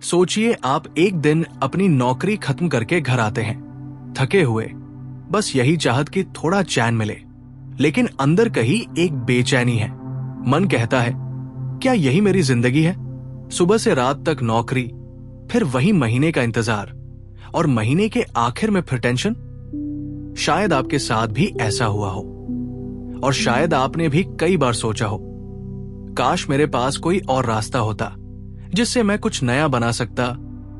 सोचिए आप एक दिन अपनी नौकरी खत्म करके घर आते हैं, थके हुए, बस यही चाहत कि थोड़ा चैन मिले। लेकिन अंदर कहीं एक बेचैनी है। मन कहता है, क्या यही मेरी जिंदगी है? सुबह से रात तक नौकरी, फिर वही महीने का इंतजार, और महीने के आखिर में फिर टेंशन। शायद आपके साथ भी ऐसा हुआ हो, और शायद आपने भी कई बार सोचा हो, काश मेरे पास कोई और रास्ता होता जिससे मैं कुछ नया बना सकता,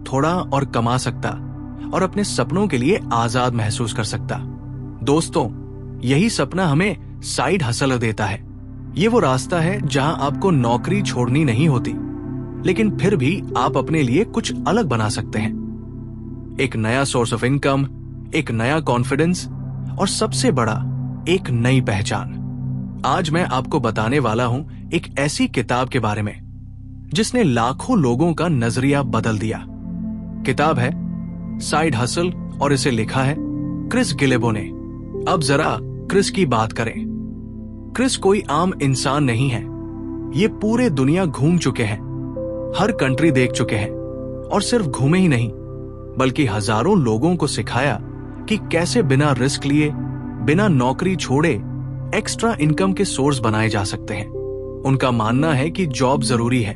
थोड़ा और कमा सकता, और अपने सपनों के लिए आजाद महसूस कर सकता। दोस्तों, यही सपना हमें साइड हसल देता है। ये वो रास्ता है जहां आपको नौकरी छोड़नी नहीं होती, लेकिन फिर भी आप अपने लिए कुछ अलग बना सकते हैं। एक नया सोर्स ऑफ इनकम, एक नया कॉन्फिडेंस, और सबसे बड़ा, एक नई पहचान। आज मैं आपको बताने वाला हूं एक ऐसी किताब के बारे में जिसने लाखों लोगों का नजरिया बदल दिया। किताब है साइड हसल, और इसे लिखा है क्रिस गिलेबो ने। अब जरा क्रिस की बात करें। क्रिस कोई आम इंसान नहीं है। ये पूरे दुनिया घूम चुके हैं, हर कंट्री देख चुके हैं, और सिर्फ घूमे ही नहीं बल्कि हजारों लोगों को सिखाया कि कैसे बिना रिस्क लिए, बिना नौकरी छोड़े एक्स्ट्रा इनकम के सोर्स बनाए जा सकते हैं। उनका मानना है कि जॉब जरूरी है,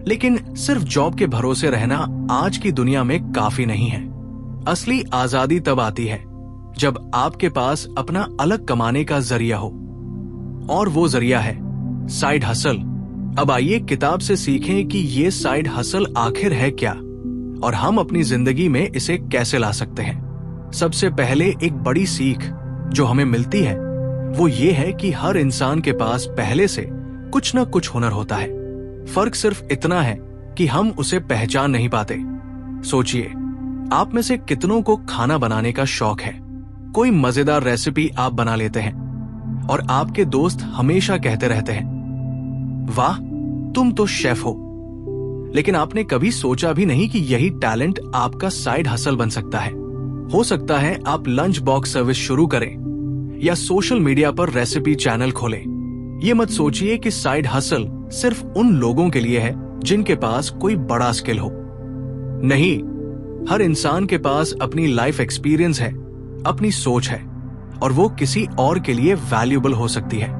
लेकिन सिर्फ जॉब के भरोसे रहना आज की दुनिया में काफी नहीं है। असली आजादी तब आती है जब आपके पास अपना अलग कमाने का जरिया हो, और वो जरिया है साइड हसल। अब आइए किताब से सीखें कि ये साइड हसल आखिर है क्या, और हम अपनी जिंदगी में इसे कैसे ला सकते हैं। सबसे पहले एक बड़ी सीख जो हमें मिलती है वो ये है कि हर इंसान के पास पहले से कुछ न कुछ हुनर होता है। फर्क सिर्फ इतना है कि हम उसे पहचान नहीं पाते। सोचिए, आप में से कितनों को खाना बनाने का शौक है। कोई मजेदार रेसिपी आप बना लेते हैं, और आपके दोस्त हमेशा कहते रहते हैं, वाह तुम तो शेफ हो। लेकिन आपने कभी सोचा भी नहीं कि यही टैलेंट आपका साइड हसल बन सकता है। हो सकता है आप लंच बॉक्स सर्विस शुरू करें, या सोशल मीडिया पर रेसिपी चैनल खोलें। ये मत सोचिए कि साइड हसल सिर्फ उन लोगों के लिए है जिनके पास कोई बड़ा स्किल हो। नहीं, हर इंसान के पास अपनी लाइफ एक्सपीरियंस है, अपनी सोच है, और वो किसी और के लिए वैल्यूएबल हो सकती है।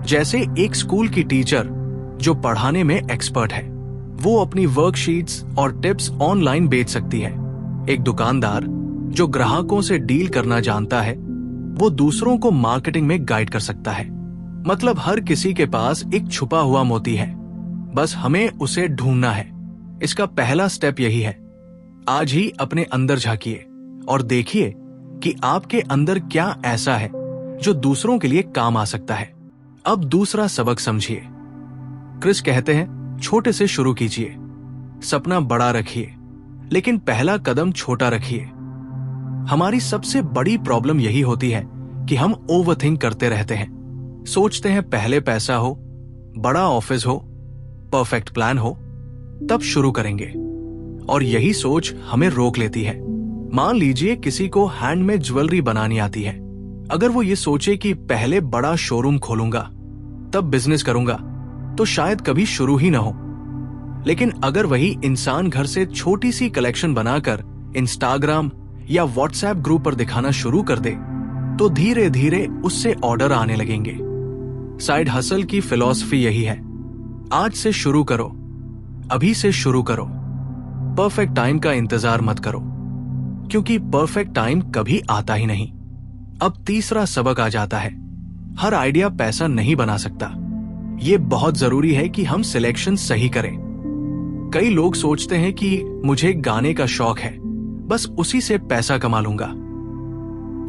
जैसे एक स्कूल की टीचर जो पढ़ाने में एक्सपर्ट है, वो अपनी वर्कशीट्स और टिप्स ऑनलाइन बेच सकती है। एक दुकानदार जो ग्राहकों से डील करना जानता है, वो दूसरों को मार्केटिंग में गाइड कर सकता है। मतलब हर किसी के पास एक छुपा हुआ मोती है, बस हमें उसे ढूंढना है। इसका पहला स्टेप यही है। आज ही अपने अंदर झांकिए और देखिए कि आपके अंदर क्या ऐसा है जो दूसरों के लिए काम आ सकता है। अब दूसरा सबक समझिए। क्रिस कहते हैं, छोटे से शुरू कीजिए, सपना बड़ा रखिए, लेकिन पहला कदम छोटा रखिए। हमारी सबसे बड़ी प्रॉब्लम यही होती है कि हम ओवरथिंक करते रहते हैं। सोचते हैं पहले पैसा हो, बड़ा ऑफिस हो, परफेक्ट प्लान हो, तब शुरू करेंगे, और यही सोच हमें रोक लेती है। मान लीजिए किसी को हैंडमेड ज्वेलरी बनानी आती है। अगर वो ये सोचे कि पहले बड़ा शोरूम खोलूंगा, तब बिजनेस करूंगा, तो शायद कभी शुरू ही ना हो। लेकिन अगर वही इंसान घर से छोटी सी कलेक्शन बनाकर इंस्टाग्राम या व्हाट्सएप ग्रुप पर दिखाना शुरू कर दे, तो धीरे धीरे उससे ऑर्डर आने लगेंगे। साइड हसल की फिलॉसफी यही है, आज से शुरू करो, अभी से शुरू करो। परफेक्ट टाइम का इंतजार मत करो, क्योंकि परफेक्ट टाइम कभी आता ही नहीं। अब तीसरा सबक आ जाता है, हर आइडिया पैसा नहीं बना सकता। यह बहुत जरूरी है कि हम सिलेक्शन सही करें। कई लोग सोचते हैं कि मुझे गाने का शौक है, बस उसी से पैसा कमा लूंगा।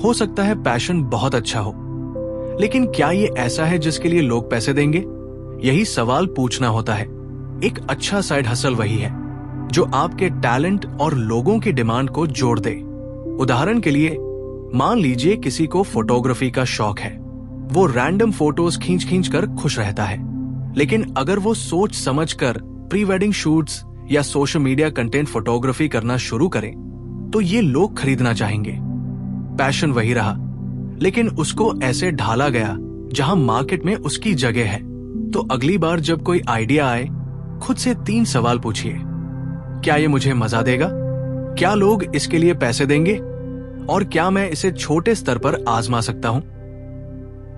हो सकता है पैशन बहुत अच्छा हो, लेकिन क्या ये ऐसा है जिसके लिए लोग पैसे देंगे? यही सवाल पूछना होता है। एक अच्छा साइड हसल वही है जो आपके टैलेंट और लोगों की डिमांड को जोड़ दे। उदाहरण के लिए, मान लीजिए किसी को फोटोग्राफी का शौक है। वो रैंडम फोटोज खींच खींच कर खुश रहता है, लेकिन अगर वो सोच समझकर प्री वेडिंग शूट्स या सोशल मीडिया कंटेंट फोटोग्राफी करना शुरू करें, तो ये लोग खरीदना चाहेंगे। पैशन वही रहा, लेकिन उसको ऐसे ढाला गया जहां मार्केट में उसकी जगह है। तो अगली बार जब कोई आइडिया आए, खुद से 3 सवाल पूछिए। क्या ये मुझे मजा देगा? क्या लोग इसके लिए पैसे देंगे? और क्या मैं इसे छोटे स्तर पर आजमा सकता हूं?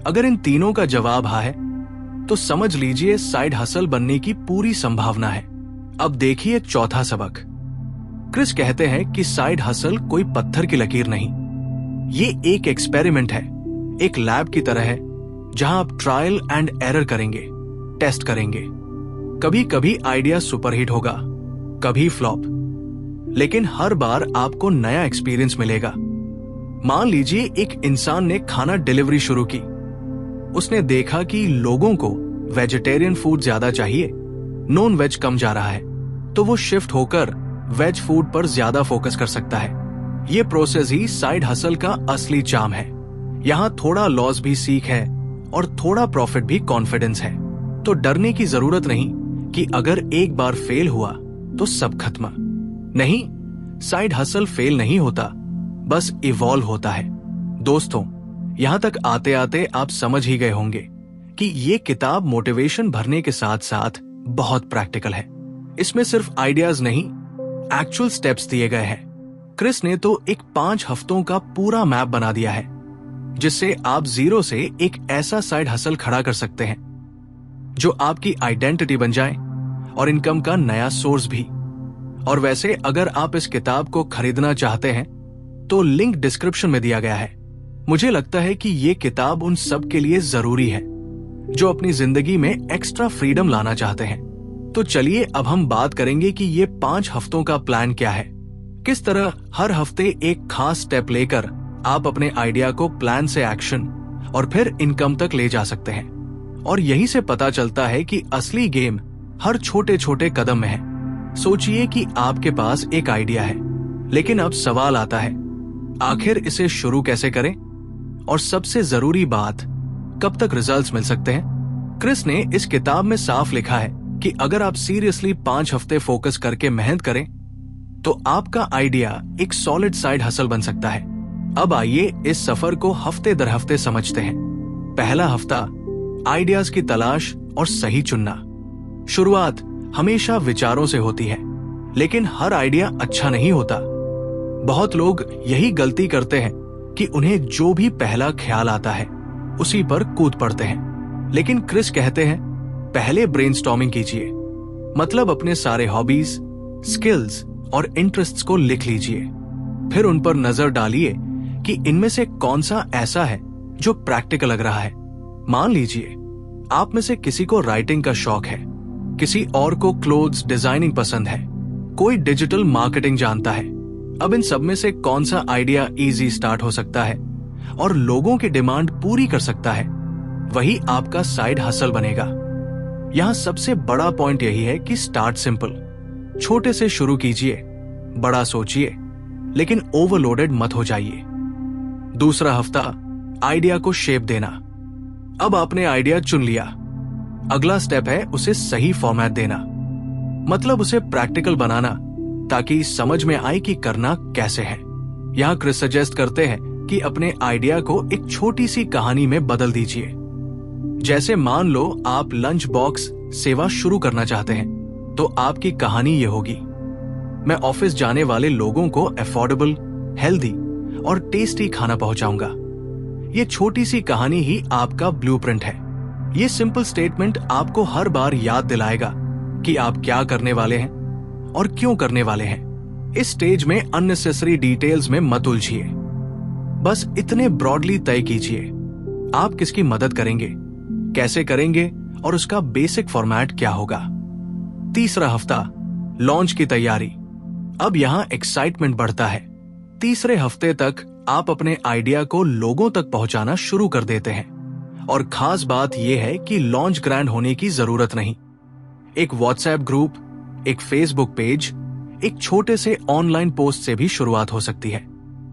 अगर इन तीनों का जवाब हाँ है, तो समझ लीजिए साइड हसल बनने की पूरी संभावना है। अब देखिए चौथा सबक। क्रिस कहते हैं कि साइड हसल कोई पत्थर की लकीर नहीं, ये एक एक्सपेरिमेंट है, एक लैब की तरह है जहां आप ट्रायल एंड एरर करेंगे, टेस्ट करेंगे। कभी कभी आइडिया सुपरहिट होगा, कभी फ्लॉप, लेकिन हर बार आपको नया एक्सपीरियंस मिलेगा। मान लीजिए एक इंसान ने खाना डिलीवरी शुरू की। उसने देखा कि लोगों को वेजिटेरियन फूड ज्यादा चाहिए, नॉन वेज कम जा रहा है, तो वो शिफ्ट होकर वेज फूड पर ज्यादा फोकस कर सकता है। ये प्रोसेस ही साइड हसल का असली चार्म है। यहाँ थोड़ा लॉस भी सीख है और थोड़ा प्रॉफिट भी कॉन्फिडेंस है। तो डरने की जरूरत नहीं कि अगर एक बार फेल हुआ तो सब खत्म। नहीं, साइड हसल फेल नहीं होता, बस इवॉल्व होता है। दोस्तों, यहां तक आते आते आप समझ ही गए होंगे कि ये किताब मोटिवेशन भरने के साथ साथ बहुत प्रैक्टिकल है। इसमें सिर्फ आइडियाज नहीं, एक्चुअल स्टेप्स दिए गए हैं। क्रिस ने तो एक 5 हफ्तों का पूरा मैप बना दिया है, जिससे आप जीरो से एक ऐसा साइड हसल खड़ा कर सकते हैं जो आपकी आइडेंटिटी बन जाए और इनकम का नया सोर्स भी। और वैसे अगर आप इस किताब को खरीदना चाहते हैं तो लिंक डिस्क्रिप्शन में दिया गया है। मुझे लगता है कि ये किताब उन सब के लिए जरूरी है जो अपनी जिंदगी में एक्स्ट्रा फ्रीडम लाना चाहते हैं। तो चलिए अब हम बात करेंगे कि ये 5 हफ्तों का प्लान क्या है, किस तरह हर हफ्ते एक खास स्टेप लेकर आप अपने आइडिया को प्लान से एक्शन और फिर इनकम तक ले जा सकते हैं। और यहीं से पता चलता है कि असली गेम हर छोटे छोटे कदम में है। सोचिए कि आपके पास एक आइडिया है, लेकिन अब सवाल आता है, आखिर इसे शुरू कैसे करें? और सबसे जरूरी बात, कब तक रिजल्ट्स मिल सकते हैं? क्रिस ने इस किताब में साफ लिखा है कि अगर आप सीरियसली 5 हफ्ते फोकस करके मेहनत करें तो आपका आइडिया एक सॉलिड साइड हसल बन सकता है। अब आइए इस सफर को हफ्ते दर हफ्ते समझते हैं। पहला हफ्ता, आइडियाज की तलाश और सही चुनना। शुरुआत हमेशा विचारों से होती है, लेकिन हर आइडिया अच्छा नहीं होता। बहुत लोग यही गलती करते हैं कि उन्हें जो भी पहला ख्याल आता है उसी पर कूद पड़ते हैं। लेकिन क्रिस कहते हैं, पहले ब्रेनस्टॉर्मिंग कीजिए, मतलब अपने सारे हॉबीज, स्किल्स और इंटरेस्ट्स को लिख लीजिए। फिर उन पर नजर डालिए कि इनमें से कौन सा ऐसा है जो प्रैक्टिकल लग रहा है। मान लीजिए आप में से किसी को राइटिंग का शौक है, किसी और को क्लोथ्स डिजाइनिंग पसंद है, कोई डिजिटल मार्केटिंग जानता है। अब इन सब में से कौन सा आइडिया इजी स्टार्ट हो सकता है और लोगों की डिमांड पूरी कर सकता है, वही आपका साइड हसल बनेगा। यहां सबसे बड़ा पॉइंट यही है कि स्टार्ट सिंपल, छोटे से शुरू कीजिए, बड़ा सोचिए, लेकिन ओवरलोडेड मत हो जाइए। दूसरा हफ्ता, आइडिया को शेप देना। अब आपने आइडिया चुन लिया, अगला स्टेप है उसे सही फॉर्मेट देना, मतलब उसे प्रैक्टिकल बनाना ताकि समझ में आए कि करना कैसे है। यहां क्रिस सजेस्ट करते हैं कि अपने आइडिया को एक छोटी सी कहानी में बदल दीजिए। जैसे मान लो आप लंच बॉक्स सेवा शुरू करना चाहते हैं, तो आपकी कहानी ये होगी, मैं ऑफिस जाने वाले लोगों को अफोर्डेबल, हेल्दी और टेस्टी खाना पहुंचाऊंगा। ये छोटी सी कहानी ही आपका ब्लूप्रिंट है। ये सिंपल स्टेटमेंट आपको हर बार याद दिलाएगा कि आप क्या करने वाले हैं और क्यों करने वाले हैं। इस स्टेज में अननेसेसरी डिटेल्स में मत उलझिए, बस इतने ब्रॉडली तय कीजिए आप किसकी मदद करेंगे, कैसे करेंगे और उसका बेसिक फॉर्मेट क्या होगा। तीसरा हफ्ता, लॉन्च की तैयारी। अब यहां एक्साइटमेंट बढ़ता है। तीसरे हफ्ते तक आप अपने आइडिया को लोगों तक पहुंचाना शुरू कर देते हैं। और खास बात यह है कि लॉन्च ग्रैंड होने की जरूरत नहीं। एक व्हाट्सएप ग्रुप, एक फेसबुक पेज, एक छोटे से ऑनलाइन पोस्ट से भी शुरुआत हो सकती है।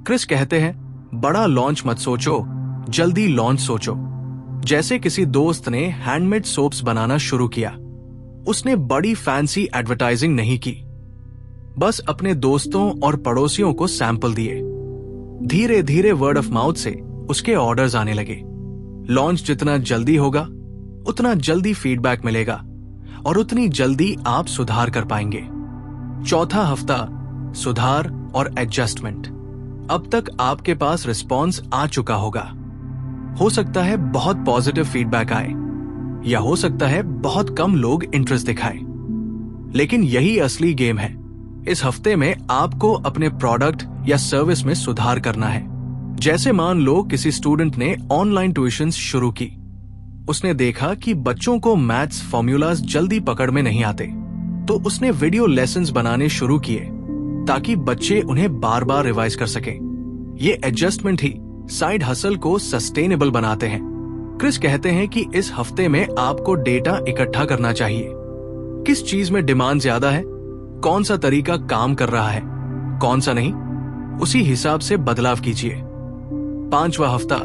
क्रिस कहते हैं, बड़ा लॉन्च मत सोचो, जल्दी लॉन्च सोचो। जैसे किसी दोस्त ने हैंडमेड सोप्स बनाना शुरू किया, उसने बड़ी फैंसी एडवर्टाइजिंग नहीं की, बस अपने दोस्तों और पड़ोसियों को सैंपल दिए। धीरे धीरे वर्ड ऑफ माउथ से उसके ऑर्डर्स आने लगे। लॉन्च जितना जल्दी होगा उतना जल्दी फीडबैक मिलेगा और उतनी जल्दी आप सुधार कर पाएंगे। चौथा हफ्ता, सुधार और एडजस्टमेंट। अब तक आपके पास रिस्पॉन्स आ चुका होगा। हो सकता है बहुत पॉजिटिव फीडबैक आए, या हो सकता है बहुत कम लोग इंटरेस्ट दिखाएं। लेकिन यही असली गेम है। इस हफ्ते में आपको अपने प्रोडक्ट या सर्विस में सुधार करना है। जैसे मान लो किसी स्टूडेंट ने ऑनलाइन ट्यूशंस शुरू की। उसने देखा कि बच्चों को मैथ्स फॉर्मूलाज जल्दी पकड़ में नहीं आते, तो उसने वीडियो लेसन्स बनाने शुरू किए ताकि बच्चे उन्हें बार बार रिवाइज कर सकें। ये एडजस्टमेंट ही साइड हसल को सस्टेनेबल बनाते हैं। क्रिस कहते हैं कि इस हफ्ते में आपको डेटा इकट्ठा करना चाहिए। किस चीज में डिमांड ज्यादा है, कौन सा तरीका काम कर रहा है, कौन सा नहीं, उसी हिसाब से बदलाव कीजिए। पांचवा हफ्ता,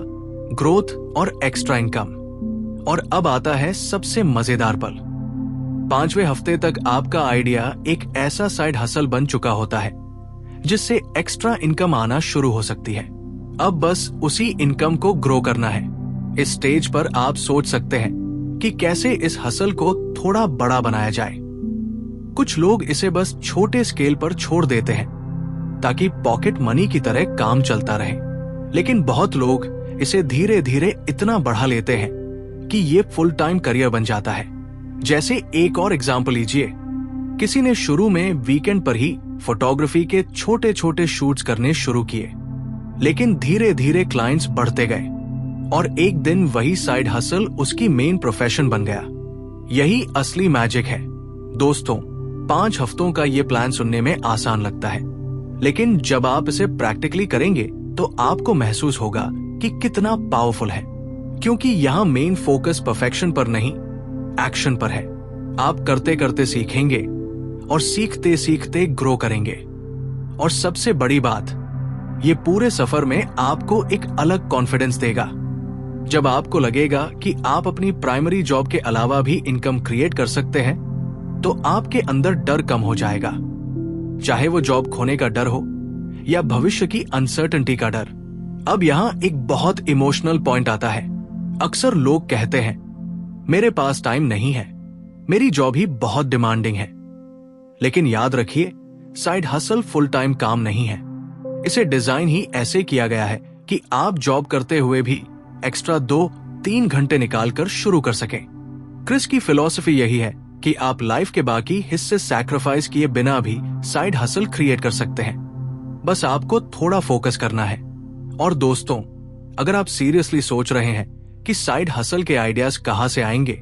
ग्रोथ और एक्स्ट्रा इनकम। और अब आता है सबसे मजेदार पल। पांचवें हफ्ते तक आपका आइडिया एक ऐसा साइड हसल बन चुका होता है जिससे एक्स्ट्रा इनकम आना शुरू हो सकती है। अब बस उसी इनकम को ग्रो करना है। इस स्टेज पर आप सोच सकते हैं कि कैसे इस हसल को थोड़ा बड़ा बनाया जाए। कुछ लोग इसे बस छोटे स्केल पर छोड़ देते हैं ताकि पॉकेट मनी की तरह काम चलता रहे, लेकिन बहुत लोग इसे धीरे धीरे इतना बढ़ा लेते हैं कि ये फुल टाइम करियर बन जाता है। जैसे एक और एग्जांपल लीजिए, किसी ने शुरू में वीकेंड पर ही फोटोग्राफी के छोटे छोटे शूट्स करने शुरू किए, लेकिन धीरे धीरे क्लाइंट्स बढ़ते गए और एक दिन वही साइड हसल उसकी मेन प्रोफेशन बन गया। यही असली मैजिक है। दोस्तों, 5 हफ्तों का ये प्लान सुनने में आसान लगता है, लेकिन जब आप इसे प्रैक्टिकली करेंगे तो आपको महसूस होगा कि कितना पावरफुल है, क्योंकि यहाँ मेन फोकस परफेक्शन पर नहीं, एक्शन पर है। आप करते करते सीखेंगे और सीखते सीखते ग्रो करेंगे। और सबसे बड़ी बात, ये पूरे सफर में आपको एक अलग कॉन्फिडेंस देगा। जब आपको लगेगा कि आप अपनी प्राइमरी जॉब के अलावा भी इनकम क्रिएट कर सकते हैं, तो आपके अंदर डर कम हो जाएगा। चाहे वो जॉब खोने का डर हो या भविष्य की अनसर्टेनिटी का डर। अब यहाँ एक बहुत इमोशनल पॉइंट आता है। अक्सर लोग कहते हैं, मेरे पास टाइम नहीं है, मेरी जॉब ही बहुत डिमांडिंग है। लेकिन याद रखिए, साइड हसल फुल टाइम काम नहीं है। इसे डिजाइन ही ऐसे किया गया है कि आप जॉब करते हुए भी एक्स्ट्रा 2-3 घंटे निकालकर शुरू कर सकें। क्रिस की फिलॉसफी यही है कि आप लाइफ के बाकी हिस्से सैक्रिफाइस किए बिना भी साइड हसल क्रिएट कर सकते हैं। बस आपको थोड़ा फोकस करना है। और दोस्तों, अगर आप सीरियसली सोच रहे हैं कि साइड हसल के आइडियाज कहां से आएंगे,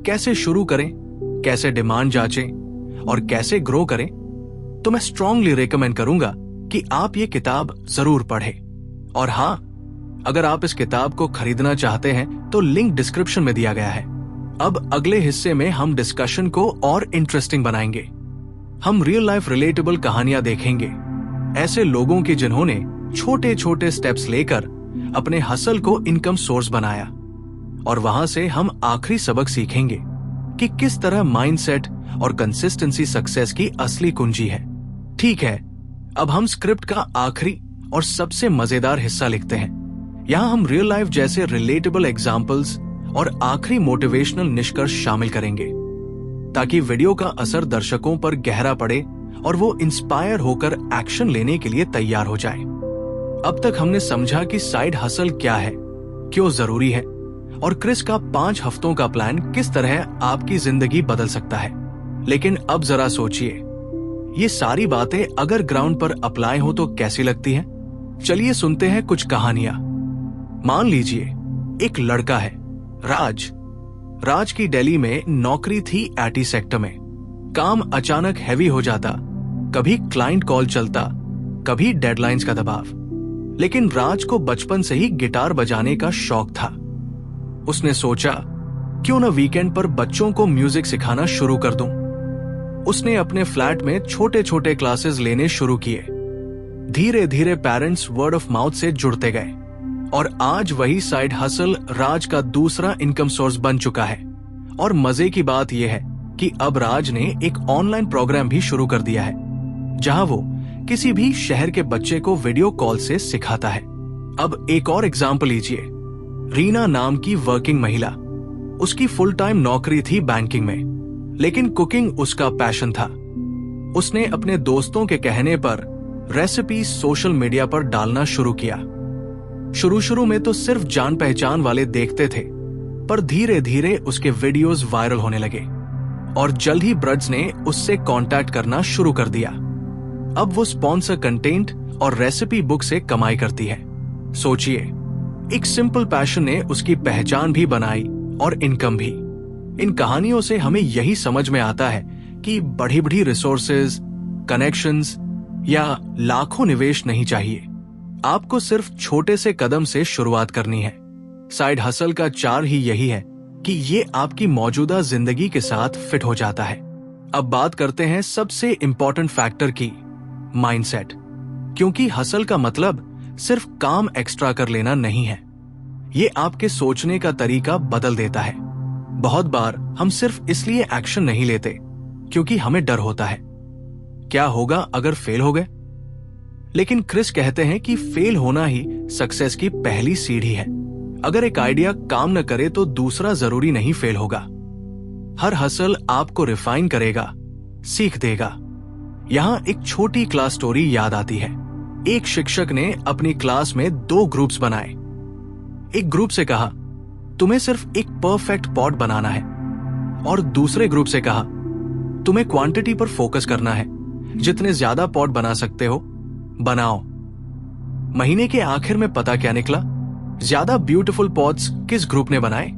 कैसे शुरू करें, कैसे डिमांड जांचें और कैसे ग्रो करें, तो मैं स्ट्रांगली रेकमेंड करूंगा कि आप ये किताब जरूर पढ़ें। और हाँ, अगर आप इस किताब को खरीदना चाहते हैं तो लिंक डिस्क्रिप्शन में दिया गया है। अब अगले हिस्से में हम डिस्कशन को और इंटरेस्टिंग बनाएंगे। हम रियल लाइफ रिलेटेबल कहानियां देखेंगे, ऐसे लोगों की जिन्होंने छोटे छोटे स्टेप्स लेकर अपने हसल को इनकम सोर्स बनाया। और वहां से हम आखिरी सबक सीखेंगे कि किस तरह माइंडसेट और कंसिस्टेंसी सक्सेस की असली कुंजी है। ठीक है, अब हम स्क्रिप्ट का आखिरी और सबसे मजेदार हिस्सा लिखते हैं। यहाँ हम रियल लाइफ जैसे रिलेटेबल एग्जाम्पल्स और आखिरी मोटिवेशनल निष्कर्ष शामिल करेंगे, ताकि वीडियो का असर दर्शकों पर गहरा पड़े और वो इंस्पायर होकर एक्शन लेने के लिए तैयार हो जाए। अब तक हमने समझा कि साइड हसल क्या है, क्यों जरूरी है, और क्रिस का 5 हफ्तों का प्लान किस तरह आपकी जिंदगी बदल सकता है। लेकिन अब जरा सोचिए, ये सारी बातें अगर ग्राउंड पर अप्लाई हो तो कैसी लगती हैं? चलिए सुनते हैं कुछ कहानियां। मान लीजिए एक लड़का है, राज की दिल्ली में नौकरी थी एटी सेक्टर में। काम अचानक हैवी हो जाता, कभी क्लाइंट कॉल चलता, कभी डेडलाइंस का दबाव। लेकिन राज को बचपन से ही गिटार बजाने का शौक था। उसने सोचा, क्यों न वीकेंड पर बच्चों को म्यूजिक सिखाना शुरू कर दूं। उसने अपने फ्लैट में छोटे छोटे क्लासेस लेने शुरू किए। धीरे धीरे पेरेंट्स वर्ड ऑफ माउथ से जुड़ते गए और आज वही साइड हसल राज का दूसरा इनकम सोर्स बन चुका है। और मजे की बात यह है कि अब राज ने एक ऑनलाइन प्रोग्राम भी शुरू कर दिया है, जहां वो किसी भी शहर के बच्चे को वीडियो कॉल से सिखाता है। अब एक और एग्जाम्पल लीजिए, रीना नाम की वर्किंग महिला। उसकी फुल टाइम नौकरी थी बैंकिंग में, लेकिन कुकिंग उसका पैशन था। उसने अपने दोस्तों के कहने पर रेसिपी सोशल मीडिया पर डालना शुरू किया। शुरू में तो सिर्फ जान पहचान वाले देखते थे, पर धीरे धीरे उसके वीडियोस वायरल होने लगे और जल्द ही ब्रड्स ने उससे कांटेक्ट करना शुरू कर दिया। अब वो स्पॉन्सर कंटेंट और रेसिपी बुक से कमाई करती है। सोचिए, एक सिंपल पैशन ने उसकी पहचान भी बनाई और इनकम भी। इन कहानियों से हमें यही समझ में आता है कि बड़ी बड़ी रिसोर्सेज, कनेक्शंस या लाखों निवेश नहीं चाहिए। आपको सिर्फ छोटे से कदम से शुरुआत करनी है। साइड हसल का चार ही यही है कि ये आपकी मौजूदा जिंदगी के साथ फिट हो जाता है। अब बात करते हैं सबसे इंपॉर्टेंट फैक्टर की, माइंडसेट। क्योंकि हसल का मतलब सिर्फ काम एक्स्ट्रा कर लेना नहीं है, ये आपके सोचने का तरीका बदल देता है। बहुत बार हम सिर्फ इसलिए एक्शन नहीं लेते क्योंकि हमें डर होता है, क्या होगा अगर फेल हो गए। लेकिन क्रिस कहते हैं कि फेल होना ही सक्सेस की पहली सीढ़ी है। अगर एक आइडिया काम न करे तो दूसरा जरूरी नहीं फेल होगा। हर हसल आपको रिफाइन करेगा, सीख देगा। यहां एक छोटी क्लास स्टोरी याद आती है। एक शिक्षक ने अपनी क्लास में 2 ग्रुप्स बनाए। एक ग्रुप से कहा, तुम्हें सिर्फ एक परफेक्ट पॉट बनाना है, और दूसरे ग्रुप से कहा, तुम्हें क्वांटिटी पर फोकस करना है, जितने ज्यादा पॉट बना सकते हो बनाओ। महीने के आखिर में पता क्या निकला? ज्यादा ब्यूटीफुल पॉट्स किस ग्रुप ने बनाए?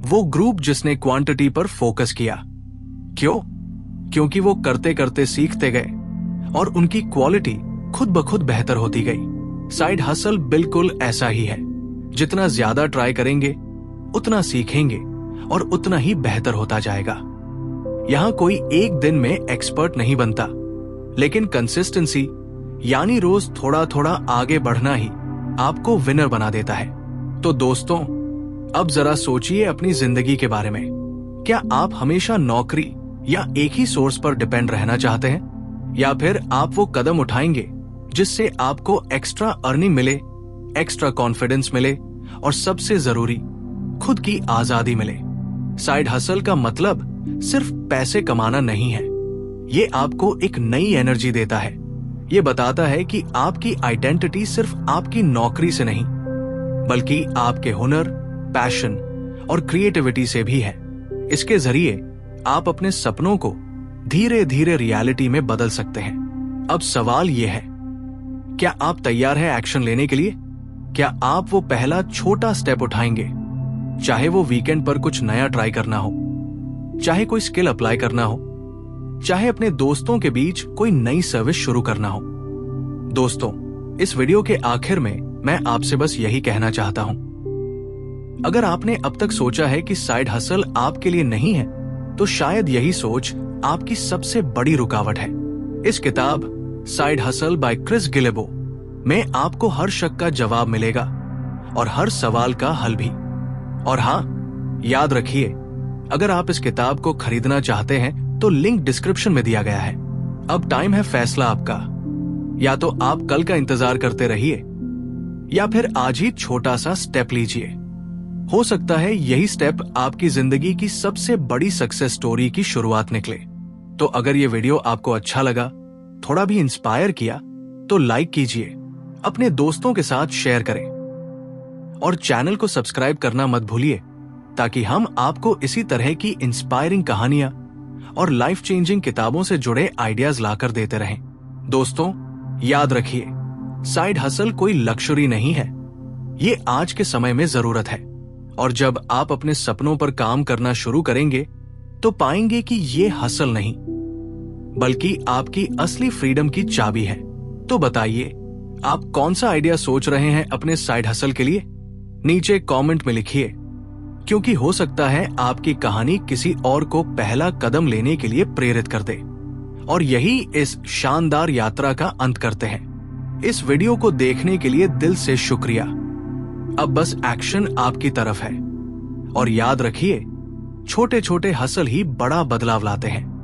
वो ग्रुप जिसने क्वांटिटी पर फोकस किया। क्यों? क्योंकि वो करते करते सीखते गए और उनकी क्वालिटी खुद ब खुद बेहतर होती गई। साइड हसल बिल्कुल ऐसा ही है। जितना ज्यादा ट्राई करेंगे उतना सीखेंगे और उतना ही बेहतर होता जाएगा। यहां कोई एक दिन में एक्सपर्ट नहीं बनता, लेकिन कंसिस्टेंसी यानी रोज थोड़ा थोड़ा आगे बढ़ना ही आपको विनर बना देता है। तो दोस्तों, अब जरा सोचिए अपनी जिंदगी के बारे में। क्या आप हमेशा नौकरी या एक ही सोर्स पर डिपेंड रहना चाहते हैं, या फिर आप वो कदम उठाएंगे जिससे आपको एक्स्ट्रा अर्निंग मिले, एक्स्ट्रा कॉन्फिडेंस मिले और सबसे जरूरी खुद की आजादी मिले? साइड हसल का मतलब सिर्फ पैसे कमाना नहीं है, ये आपको एक नई एनर्जी देता है। ये बताता है कि आपकी आइडेंटिटी सिर्फ आपकी नौकरी से नहीं, बल्कि आपके हुनर, पैशन और क्रिएटिविटी से भी है। इसके जरिए आप अपने सपनों को धीरे धीरे रियलिटी में बदल सकते हैं। अब सवाल यह है, क्या आप तैयार हैं एक्शन लेने के लिए? क्या आप वो पहला छोटा स्टेप उठाएंगे? चाहे वो वीकेंड पर कुछ नया ट्राई करना हो, चाहे कोई स्किल अप्लाई करना हो, चाहे अपने दोस्तों के बीच कोई नई सर्विस शुरू करना हो। दोस्तों, इस वीडियो के आखिर में मैं आपसे बस यही कहना चाहता हूं, अगर आपने अब तक सोचा है कि साइड हसल आपके लिए नहीं है, तो शायद यही सोच आपकी सबसे बड़ी रुकावट है। इस किताब साइड हसल बाय क्रिस गिलेबो में आपको हर शक का जवाब मिलेगा और हर सवाल का हल भी। और हां, याद रखिए, अगर आप इस किताब को खरीदना चाहते हैं तो लिंक डिस्क्रिप्शन में दिया गया है। अब टाइम है फैसला आपका। या तो आप कल का इंतजार करते रहिए, या फिर आज ही छोटा सा स्टेप लीजिए। हो सकता है यही स्टेप आपकी जिंदगी की सबसे बड़ी सक्सेस स्टोरी की शुरुआत निकले। तो अगर ये वीडियो आपको अच्छा लगा, थोड़ा भी इंस्पायर किया, तो लाइक कीजिए, अपने दोस्तों के साथ शेयर करें और चैनल को सब्सक्राइब करना मत भूलिए, ताकि हम आपको इसी तरह की इंस्पायरिंग कहानियां और लाइफ चेंजिंग किताबों से जुड़े आइडियाज लाकर देते रहें। दोस्तों, याद रखिए, साइड हसल कोई लक्जरी नहीं है, ये आज के समय में जरूरत है। और जब आप अपने सपनों पर काम करना शुरू करेंगे, तो पाएंगे कि ये हसल नहीं, बल्कि आपकी असली फ्रीडम की चाबी है। तो बताइए, आप कौन सा आइडिया सोच रहे हैं अपने साइड हसल के लिए? नीचे कमेंट में लिखिए, क्योंकि हो सकता है आपकी कहानी किसी और को पहला कदम लेने के लिए प्रेरित कर दे। और यही इस शानदार यात्रा का अंत करते हैं। इस वीडियो को देखने के लिए दिल से शुक्रिया। अब बस एक्शन आपकी तरफ है। और याद रखिए, छोटे छोटे हसल ही बड़ा बदलाव लाते हैं।